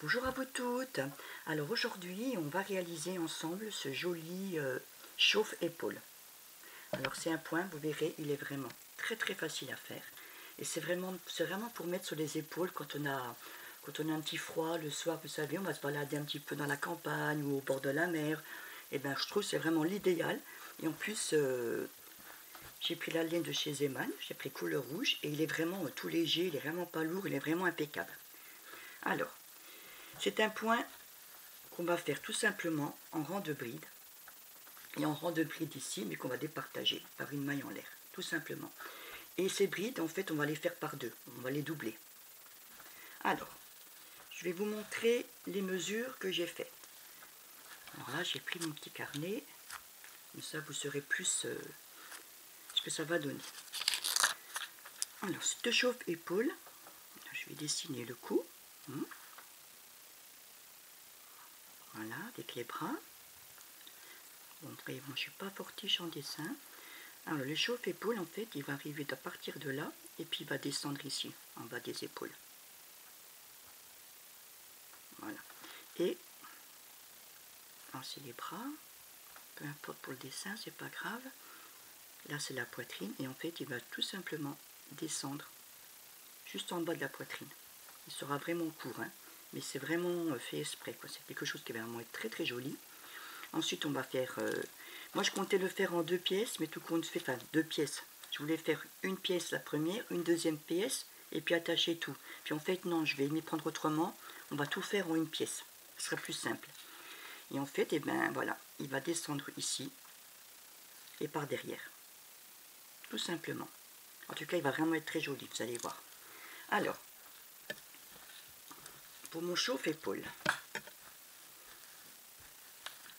Bonjour à vous toutes. Alors aujourd'hui on va réaliser ensemble ce joli chauffe-épaule. Alors c'est un point, vous verrez, il est vraiment très facile à faire. Et c'est vraiment pour mettre sur les épaules quand on a un petit froid le soir, vous savez, on va se balader un petit peu dans la campagne ou au bord de la mer. Et bien je trouve que c'est vraiment l'idéal. Et en plus j'ai pris la laine de chez Zeman, j'ai pris couleur rouge et il est vraiment tout léger, il est vraiment pas lourd, il est vraiment impeccable. Alors, c'est un point qu'on va faire tout simplement en rang de bride. Et en rang de bride ici, mais qu'on va départager par une maille en l'air, tout simplement. Et ces brides, en fait, on va les faire par deux, on va les doubler. Alors, je vais vous montrer les mesures que j'ai faites. Alors là, j'ai pris mon petit carnet, comme ça vous saurez plus ce que ça va donner. Alors, cette chauffe-épaule, je vais dessiner le cou. Voilà, avec les bras. Bon, moi, je ne suis pas fortiche en dessin. Alors, le chauffe-épaule, en fait, il va arriver à partir de là, et puis il va descendre ici, en bas des épaules. Voilà. Et, c'est les bras, peu importe pour le dessin, c'est pas grave. Là, c'est la poitrine, et en fait, il va tout simplement descendre juste en bas de la poitrine. Il sera vraiment court, hein, mais c'est vraiment fait exprès, quoi. C'est quelque chose qui va vraiment être très joli. Ensuite, on va faire... moi, je comptais le faire en deux pièces, mais tout compte fait, enfin, deux pièces. Je voulais faire une pièce la première, une deuxième pièce, et puis attacher tout. Puis en fait, non, je vais m'y prendre autrement. On va tout faire en une pièce. Ce sera plus simple. Et en fait, et ben voilà, il va descendre ici et par derrière. Tout simplement. En tout cas, il va vraiment être très joli, vous allez voir. Alors, pour mon chauffe-épaule.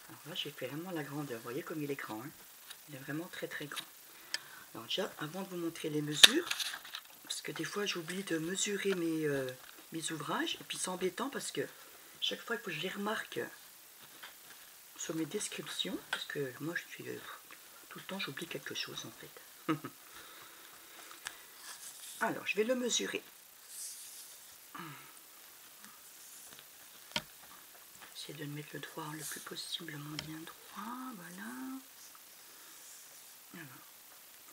Alors là, j'ai fait vraiment la grandeur. Vous voyez comme il est grand, hein. Il est vraiment très grand. Alors déjà, avant de vous montrer les mesures, parce que des fois j'oublie de mesurer mes ouvrages, et puis c'est embêtant parce que chaque fois que je les remarque sur mes descriptions, parce que moi je suis tout le temps j'oublie quelque chose en fait. Alors je vais le mesurer. J'essaie de mettre le doigt le plus possiblement bien droit, voilà. Alors,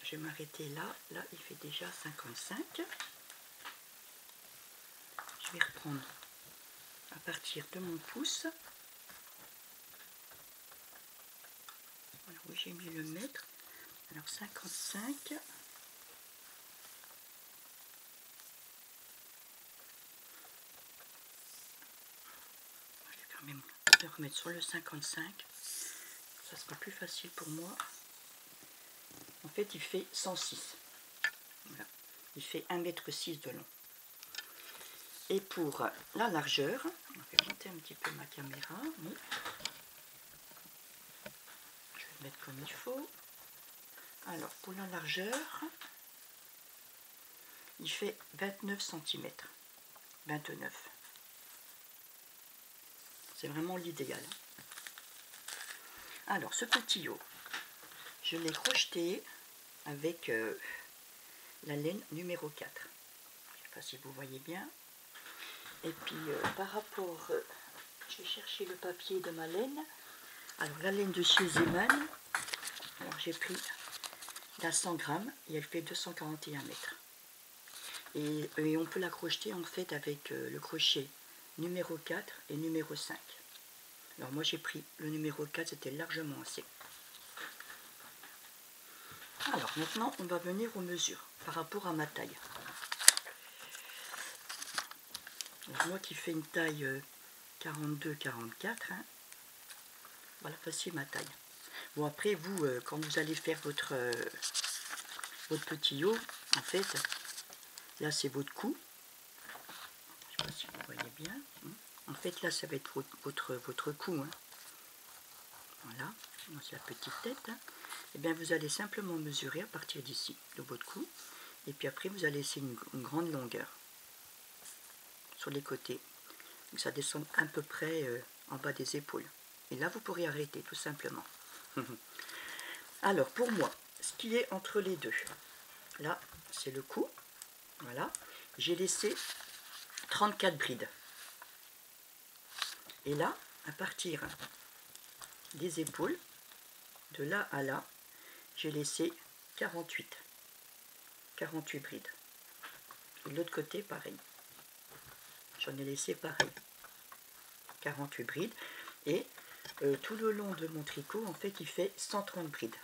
je vais m'arrêter là, il fait déjà 55. Je vais reprendre à partir de mon pouce. Alors où j'ai mis le mètre. Alors 55. Je vais quand même le remettre sur le 55. Ça sera plus facile pour moi. En fait, il fait 106. Voilà. Il fait 1,6 m de long. Et pour la largeur, je vais monter un petit peu ma caméra. Oui. Je vais le mettre comme il faut. Alors, pour la largeur, il fait 29 cm. 29. C'est vraiment l'idéal. Alors, ce petit haut, je l'ai crocheté avec la laine numéro 4. Je ne sais pas si vous voyez bien. Et puis, par rapport, je vais chercher le papier de ma laine. Alors, la laine de chez Zeman, alors j'ai pris la 100 grammes et elle fait 241 mètres. Et on peut la crocheter en fait avec le crochet numéro 4 et numéro 5. Alors moi j'ai pris le numéro 4, c'était largement assez. Alors maintenant on va venir aux mesures par rapport à ma taille. Donc, moi qui fais une taille 42-44, hein, voilà, voici ma taille. Bon après vous, quand vous allez faire votre petit haut, en fait, là c'est votre cou. Je ne sais pas si vous voyez bien. En fait là ça va être votre cou. Hein. Voilà, c'est la petite tête. Hein. Et bien vous allez simplement mesurer à partir d'ici, de votre cou. Et puis après vous allez laisser une grande longueur sur les côtés. Donc ça descend à peu près en bas des épaules. Et là vous pourrez arrêter tout simplement. Alors pour moi, ce qui est entre les deux, là c'est le cou. Voilà, j'ai laissé 34 brides. Et là, à partir des épaules, de là à là, j'ai laissé 48 brides. Et de l'autre côté, pareil. J'en ai laissé pareil. 48 brides. Et tout le long de mon tricot, en fait, il fait 130 brides.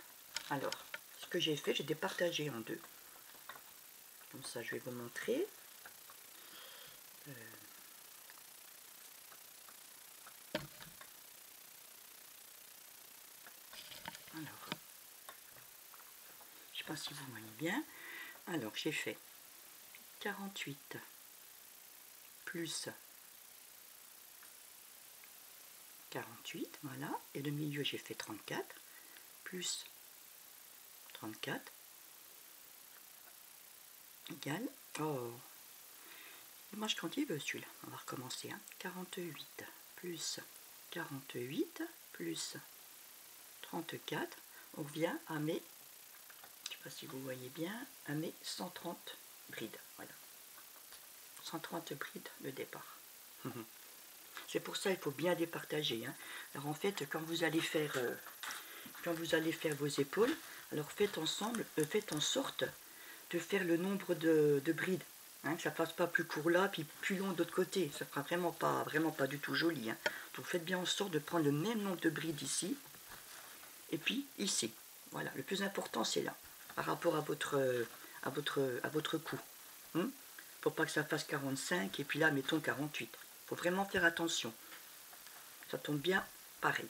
Alors, ce que j'ai fait, j'ai départagé en deux. Comme ça, je vais vous montrer. Alors, je ne sais pas si vous voyez bien. Alors, j'ai fait 48 plus 48, voilà. Et le milieu, j'ai fait 34 plus 34 égale... Oh, dommage quand il veut celui-là. On va recommencer. Hein. 48 plus 48 plus 34. On revient à mes... Je ne sais pas si vous voyez bien, à mes 130 brides. Voilà. 130 brides de départ. C'est pour ça qu'il faut bien départager. Hein. Alors en fait, quand vous allez faire vos épaules, alors faites en sorte de faire le nombre de brides. Hein, que ça ne fasse pas plus court là, puis plus long de l'autre côté. Ça ne fera vraiment pas du tout joli. Hein. Donc faites bien en sorte de prendre le même nombre de brides ici, et puis ici. Voilà, le plus important c'est là, par rapport à votre cou. Pour pas que ça fasse 45 et puis là mettons 48. Il faut vraiment faire attention. Ça tombe bien pareil.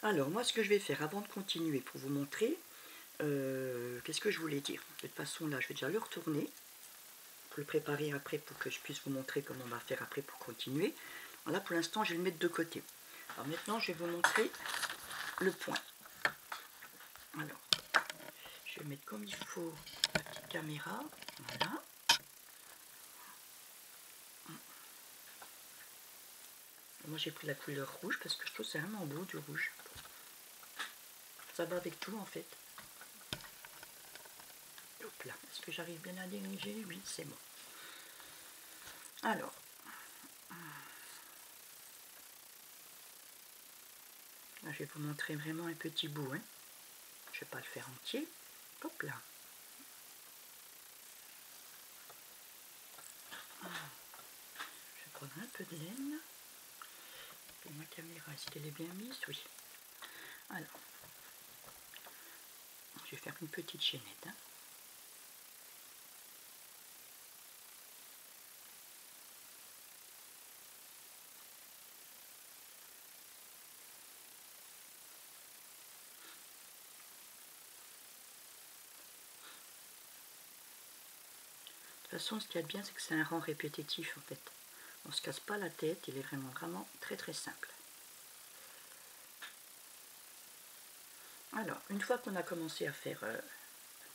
Alors moi ce que je vais faire avant de continuer pour vous montrer, qu'est-ce que je voulais dire? De toute façon là je vais déjà le retourner pour le préparer après pour que je puisse vous montrer comment on va faire après pour continuer. Alors là pour l'instant je vais le mettre de côté. Alors maintenant je vais vous montrer le point. Alors je vais mettre comme il faut la petite caméra. Voilà. Moi j'ai pris la couleur rouge parce que je trouve que c'est vraiment beau du rouge. Ça va avec tout en fait. Hop là, est-ce que j'arrive bien à diriger? Oui, c'est bon. Alors, là je vais vous montrer vraiment un petit bout. Hein. Je ne vais pas le faire entier. Hop là. Je vais prendre un peu de laine. Et ma caméra, est-ce qu'elle est bien mise? Oui. Alors, je vais faire une petite chaînette. Hein. De toute façon, ce qu'il y a de bien, c'est que c'est un rang répétitif en fait. On ne se casse pas la tête, il est vraiment très très simple. Alors, une fois qu'on a commencé à faire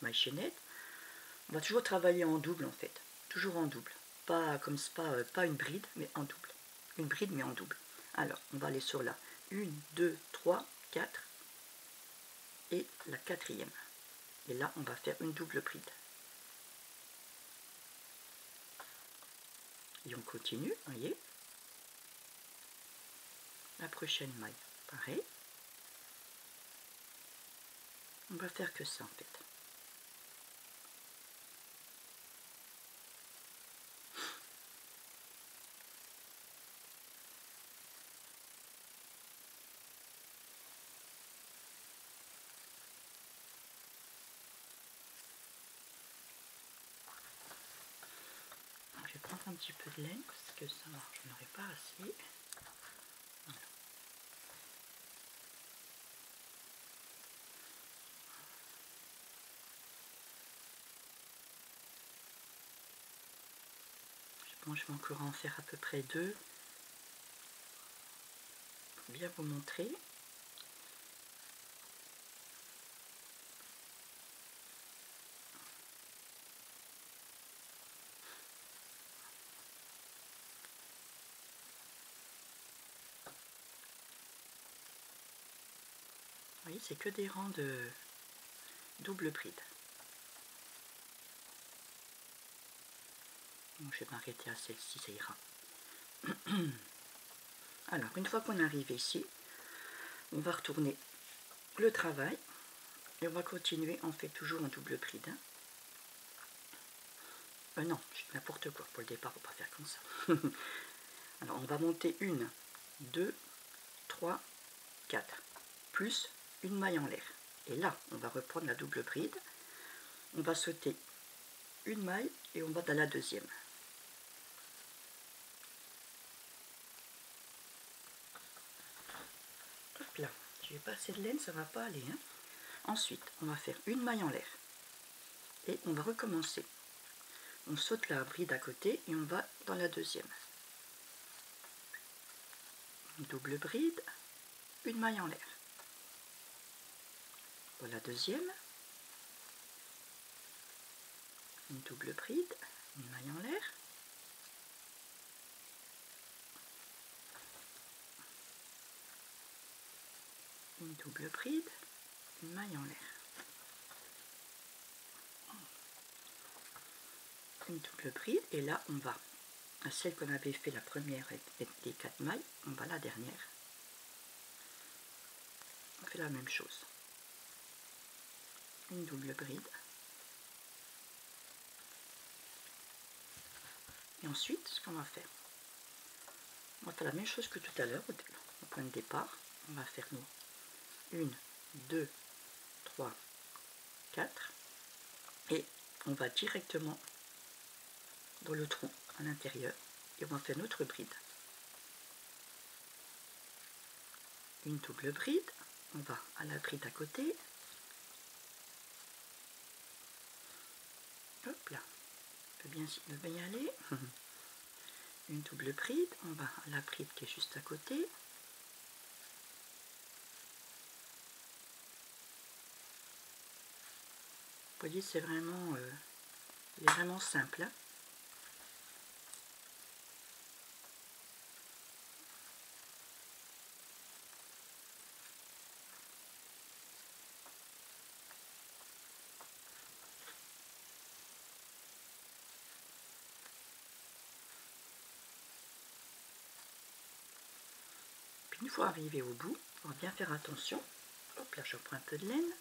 ma chaînette, on va toujours travailler en double en fait. Toujours en double. Pas comme pas une bride, mais en double. Une bride, mais en double. Alors, on va aller sur la 1, 2, 3, 4 et la quatrième. Et là, on va faire une double bride. Et on continue, voyez. La prochaine maille, pareil. On va faire que ça en fait. Je vais prendre un petit peu de laine parce que ça, je n'aurai pas assez. Voilà. Bon, je vais encore en faire à peu près 2 pour bien vous montrer. Vous voyez, c'est que des rangs de double bride. Bon, je vais m'arrêter à celle-ci, ça ira. Alors, une fois qu'on est arrivé ici, on va retourner le travail et on va continuer. On fait toujours en double bride. Non, n'importe quoi. Pour le départ, on va pas faire comme ça. Alors, on va monter 1, 2, 3, 4, plus une maille en l'air. Et là, on va reprendre la double bride. On va sauter une maille et on va dans la deuxième. Hop là, je n'ai pas assez de laine, ça va pas aller. Hein. Ensuite, on va faire une maille en l'air. Et on va recommencer. On saute la bride à côté et on va dans la deuxième. Une double bride, une maille en l'air. Dans la deuxième, une double bride, une maille en l'air. Une double bride, une maille en l'air. Une double bride et là on va à celle qu'on avait fait la première avec les 4 mailles, on va à la dernière. On fait la même chose. Une double bride. Et ensuite, ce qu'on va faire, on va faire la même chose que tout à l'heure au point de départ. On va faire nous 1, 2, 3, 4 et on va directement dans le trou à l'intérieur et on va faire notre bride. Une double bride, on va à la bride à côté. Hop là, on peut bien y aller. Une double bride, on va à la bride qui est juste à côté. Vous voyez, c'est vraiment, il est vraiment simple. Hein. Puis une fois arrivé au bout, on va bien faire attention. Hop là, je reprends un peu de laine.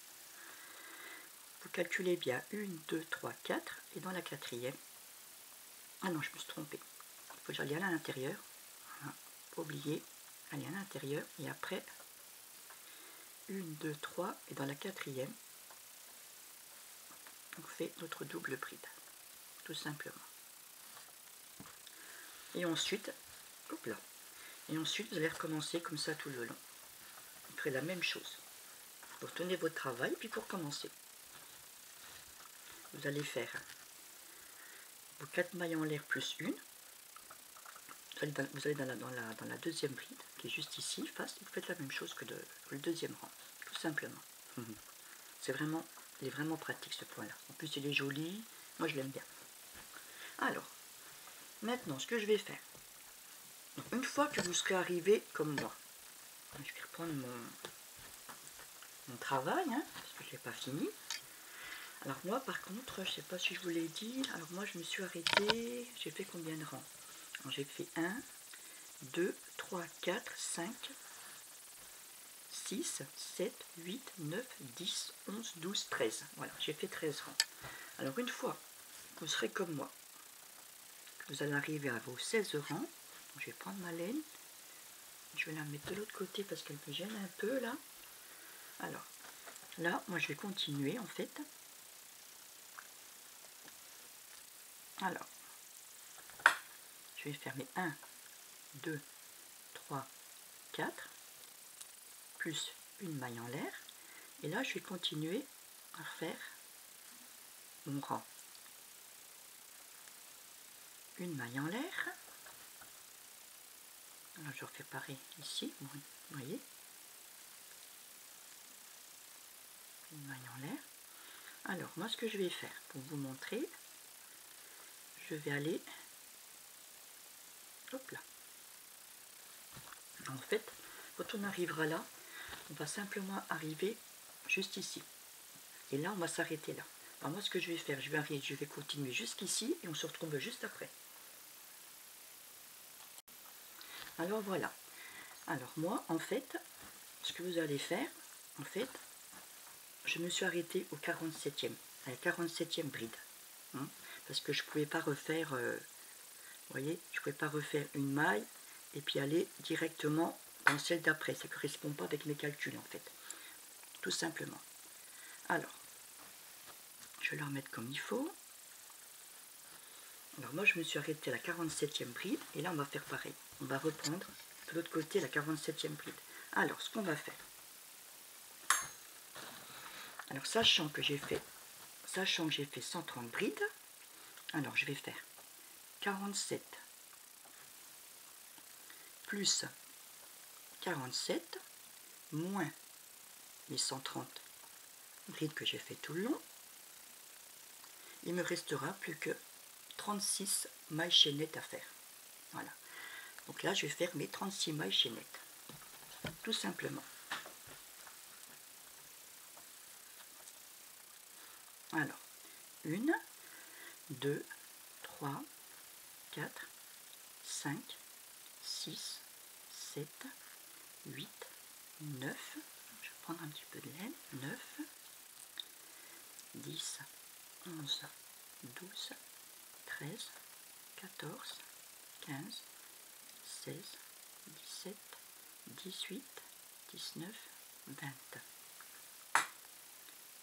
Vous calculez bien 1, 2, 3, 4 et dans la quatrième, ah non, je me suis trompée. Il faut que j'aille à l'intérieur. Voilà, pas oublier, aller à l'intérieur et après 1, 2, 3 et dans la quatrième, on fait notre double bride, tout simplement. Et ensuite, hop là, et ensuite vous allez recommencer comme ça tout le long. Vous ferez la même chose. Vous retenez votre travail puis pour commencer. Vous allez faire vos 4 mailles en l'air plus une. Vous allez dans la deuxième bride qui est juste ici, face, vous faites la même chose que le deuxième rang, tout simplement. Il est vraiment pratique ce point là. En plus il est joli, moi je l'aime bien. Alors, maintenant ce que je vais faire, donc, une fois que vous serez arrivé comme moi, je vais reprendre mon travail, hein, parce que je n'ai pas fini. Alors moi par contre, je ne sais pas si je vous l'ai dit, alors moi je me suis arrêtée, j'ai fait combien de rangs? J'ai fait 1, 2, 3, 4, 5, 6, 7, 8, 9, 10, 11, 12, 13. Voilà, j'ai fait 13 rangs. Alors une fois que vous serez comme moi, que vous allez arriver à vos 16 rangs, je vais prendre ma laine, je vais la mettre de l'autre côté parce qu'elle me gêne un peu là. Alors là, moi je vais continuer en fait. Alors, je vais faire mes 1, 2, 3, 4, plus une maille en l'air. Et là, je vais continuer à faire mon rang. Une maille en l'air. Alors, je refais pareil ici, vous voyez. Une maille en l'air. Alors, moi, ce que je vais faire pour vous montrer, je vais aller, hop là. En fait, quand on arrivera là, on va simplement arriver juste ici. Et là, on va s'arrêter là. Alors moi, ce que je vais faire, je vais continuer jusqu'ici et on se retrouve juste après. Alors voilà. Alors moi, en fait, ce que vous allez faire, en fait, je me suis arrêtée au 47e, à la 47e bride. Hein, parce que je ne pouvais pas refaire, vous voyez, je ne pouvais pas refaire une maille et puis aller directement dans celle d'après. Ça ne correspond pas avec mes calculs, en fait. Tout simplement. Alors, je vais la remettre comme il faut. Alors moi, je me suis arrêtée à la 47e bride. Et là, on va faire pareil. On va reprendre de l'autre côté la 47e bride. Alors, ce qu'on va faire. Alors, sachant que j'ai fait 130 brides, alors je vais faire 47 plus 47 moins les 130 brides que j'ai fait tout le long. Il me restera plus que 36 mailles chaînettes à faire. Voilà. Donc là, je vais faire mes 36 mailles chaînettes. Tout simplement. Alors, 1, 2, 3, 4, 5, 6, 7, 8, 9. Je vais prendre un petit peu de laine. 9, 10, 11, 12, 13, 14, 15, 16, 17, 18, 19, 20,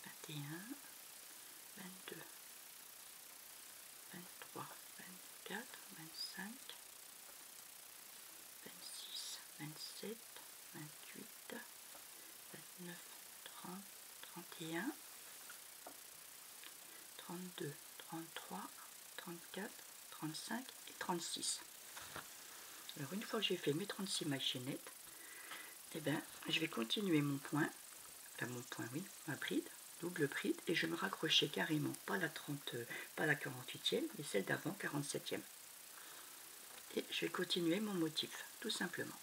21, 22, 23, 24, 25, 26, 27, 28, 29, 30, 31, 32, 33, 34, 35 et 36. Alors une fois que j'ai fait mes 36 mailles chaînettes, eh ben, je vais continuer mon point, oui, ma bride, double bride, et je me raccrochais carrément, pas la 48e, mais celle d'avant, 47e. Et je vais continuer mon motif, tout simplement.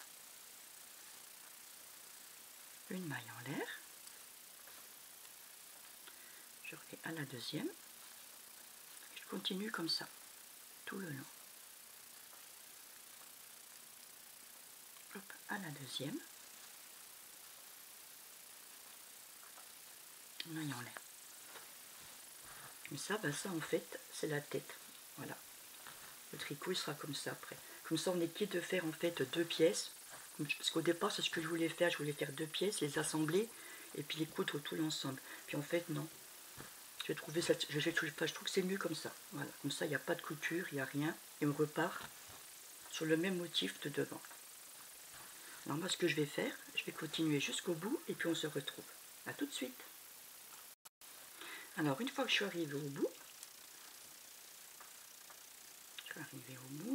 Une maille en l'air, je reviens à la deuxième, je continue comme ça, tout le long. Hop, à la deuxième, maille en l'air. Mais ça, ça en fait, c'est la tête. Voilà. Le tricot, il sera comme ça après. Comme ça, on est quitte de faire en fait 2 pièces. Parce qu'au départ, c'est ce que je voulais faire. Je voulais faire 2 pièces, les assembler et puis les coudre tout l'ensemble. Puis en fait, non. Je trouve que c'est mieux comme ça. Voilà. Comme ça, il n'y a pas de couture, il n'y a rien. Et on repart sur le même motif de devant. Alors moi, ce que je vais faire, je vais continuer jusqu'au bout et puis on se retrouve. A tout de suite. Alors, une fois que je suis arrivée au bout,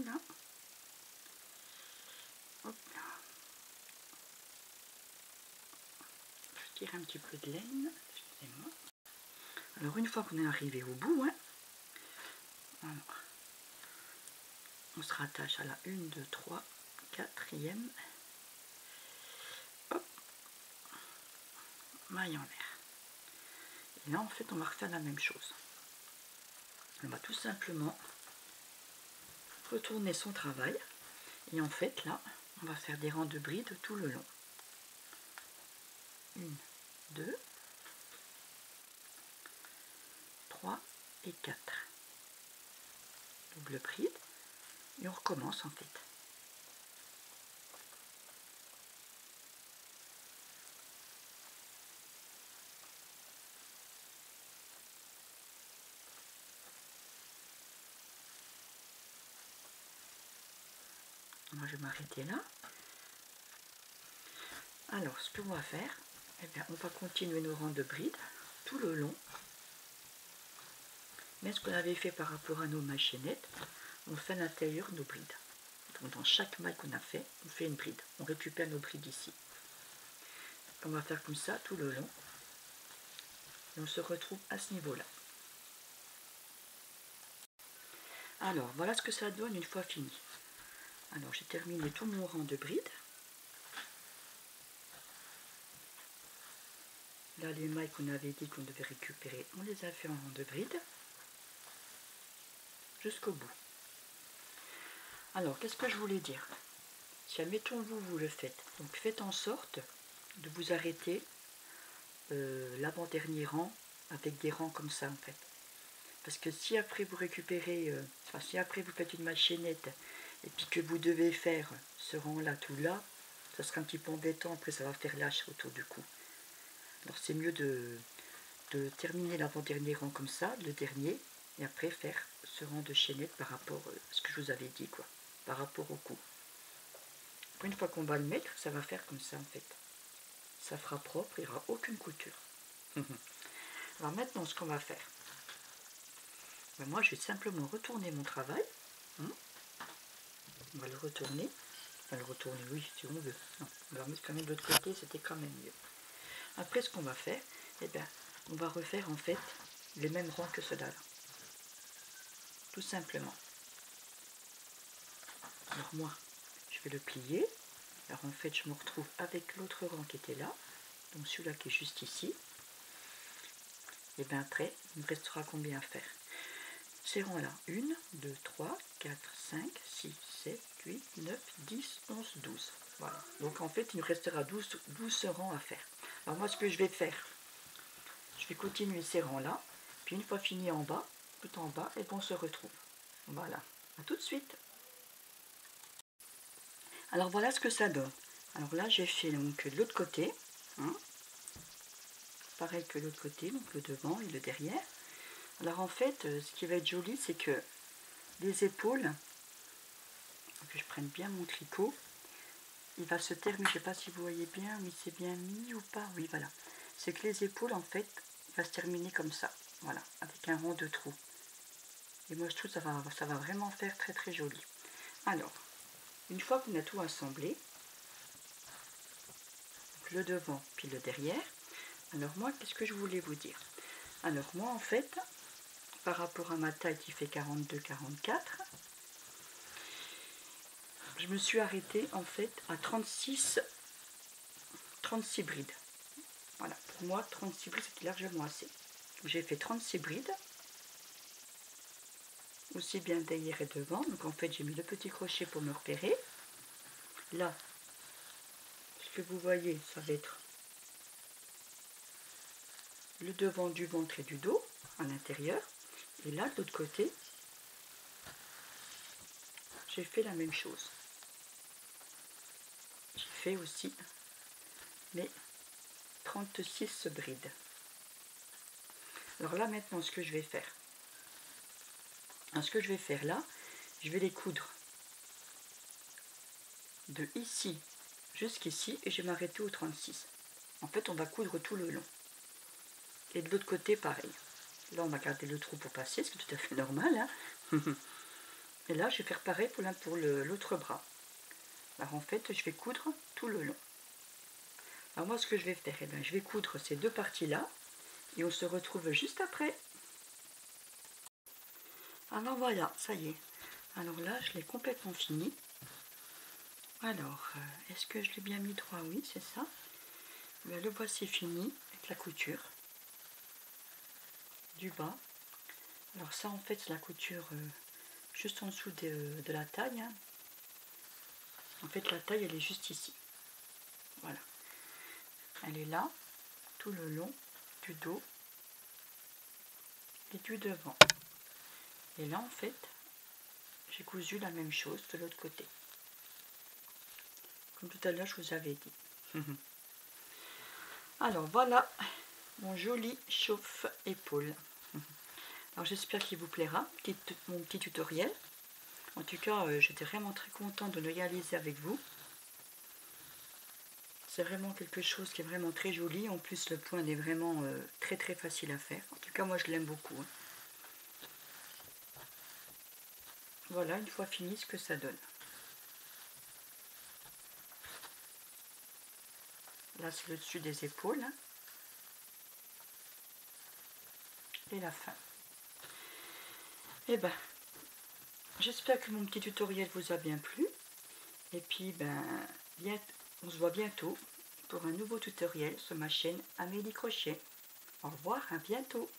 là. Hop là. Je tire un petit peu de laine, excusez-moi. Alors, une fois qu'on est arrivé au bout, alors, on se rattache à la 1, 2, 3, 4e. Hop, maille en l'air. Et là, en fait, on va refaire la même chose. On va tout simplement retourner son travail. Et en fait, là, on va faire des rangs de brides tout le long. 1, 2, 3 et 4. Double bride. Et on recommence en fait. Moi, je vais m'arrêter là. Alors, ce qu'on va faire, eh bien, on va continuer nos rangs de brides tout le long. Mais ce qu'on avait fait par rapport à nos mailles chaînettes, on fait à l'intérieur nos brides. Donc, dans chaque maille qu'on a fait, on fait une bride. On récupère nos brides ici. On va faire comme ça tout le long. Et on se retrouve à ce niveau-là. Alors, voilà ce que ça donne une fois fini. Alors, j'ai terminé tout mon rang de brides. Là, les mailles qu'on avait dit qu'on devait récupérer, on les a fait en rang de brides. Jusqu'au bout. Alors, qu'est-ce que je voulais dire? si admettons vous le faites, donc faites en sorte de vous arrêter l'avant-dernier rang avec des rangs comme ça en fait. Parce que si après vous récupérez, si après vous faites une chaînette et puis que vous devez faire ce rang là tout là, ça sera un petit peu embêtant, après ça va faire lâche autour du cou. Alors c'est mieux de terminer l'avant-dernier rang comme ça, le dernier, et après faire ce rang de chaînette par rapport à ce que je vous avais dit quoi, par rapport au cou. Après, une fois qu'on va le mettre, ça va faire comme ça en fait. Ça fera propre, il n'y aura aucune couture. Alors maintenant ce qu'on va faire, ben moi je vais simplement retourner mon travail. On va le retourner. Enfin le retourner, oui si on veut. Non, on va le mettre quand même de l'autre côté, c'était quand même mieux. Après ce qu'on va faire, eh bien, on va refaire en fait les mêmes rangs que ceux-là. Tout simplement. Alors moi, je vais le plier. Alors en fait, je me retrouve avec l'autre rang qui était là. Donc celui-là qui est juste ici. Et bien après, il me restera combien à faire? Ces rangs-là, 1, 2, 3, 4, 5, 6, 7, 8, 9, 10, 11, 12. Voilà. Donc en fait, il me restera 12 rangs à faire. Alors moi, ce que je vais faire, je vais continuer ces rangs-là. Puis une fois fini en bas, tout en bas, et bon, on se retrouve. Voilà. À tout de suite. Alors voilà ce que ça donne. Alors là, j'ai fait donc de l'autre côté. Pareil que l'autre côté, donc le devant et le derrière. Alors en fait, ce qui va être joli, c'est que les épaules, que je prenne bien mon tricot, il va se terminer, je ne sais pas si vous voyez bien, mais c'est bien mis ou pas, oui voilà. C'est que les épaules en fait, va se terminer comme ça, voilà, avec un rond de trous. Et moi je trouve que ça va vraiment faire très très joli. Alors, une fois qu'on a tout assemblé, le devant puis le derrière, alors moi qu'est-ce que je voulais vous dire? Alors moi en fait, par rapport à ma taille qui fait 42-44, je me suis arrêtée en fait à 36 brides. Voilà, pour moi 36 brides c'était largement assez. J'ai fait 36 brides, aussi bien derrière et devant. Donc en fait j'ai mis le petit crochet pour me repérer. Là, ce que vous voyez, ça va être le devant du ventre et du dos à l'intérieur. Et là, de l'autre côté, j'ai fait la même chose. J'ai fait aussi mes 36 brides. Alors là, maintenant, ce que je vais faire. Alors, ce que je vais faire là, je vais les coudre de ici jusqu'ici et je vais m'arrêter au 36. En fait, on va coudre tout le long. Et de l'autre côté, pareil. Là, on va garder le trou pour passer, ce qui est tout à fait normal. Hein. Et là, je vais faire pareil pour l'autre bras. Alors en fait, je vais coudre tout le long. Alors moi, ce que je vais faire, eh bien, je vais coudre ces deux parties-là et on se retrouve juste après. Alors voilà, ça y est. Alors là, je l'ai complètement fini. Alors, est-ce que je l'ai bien mis droit? Oui, c'est ça. Bien, le voici fini avec la couture du bas. Alors ça, en fait, c'est la couture juste en dessous de la taille. Hein. En fait, la taille, elle est juste ici. Voilà. Elle est là, tout le long du dos et du devant. Et là, en fait, j'ai cousu la même chose de l'autre côté. Comme tout à l'heure, je vous avais dit. Alors, voilà mon joli chauffe-épaule. Alors, j'espère qu'il vous plaira, mon petit tutoriel. En tout cas, j'étais vraiment très contente de le réaliser avec vous. C'est vraiment quelque chose qui est vraiment très joli. En plus, le point est vraiment très très facile à faire. En tout cas, moi, je l'aime beaucoup. Hein. Voilà, une fois fini, ce que ça donne. Là, c'est le dessus des épaules. Hein. Et la fin. Et ben, j'espère que mon petit tutoriel vous a bien plu. Et puis, on se voit bientôt pour un nouveau tutoriel sur ma chaîne Amélie Crochet. Au revoir, à bientôt.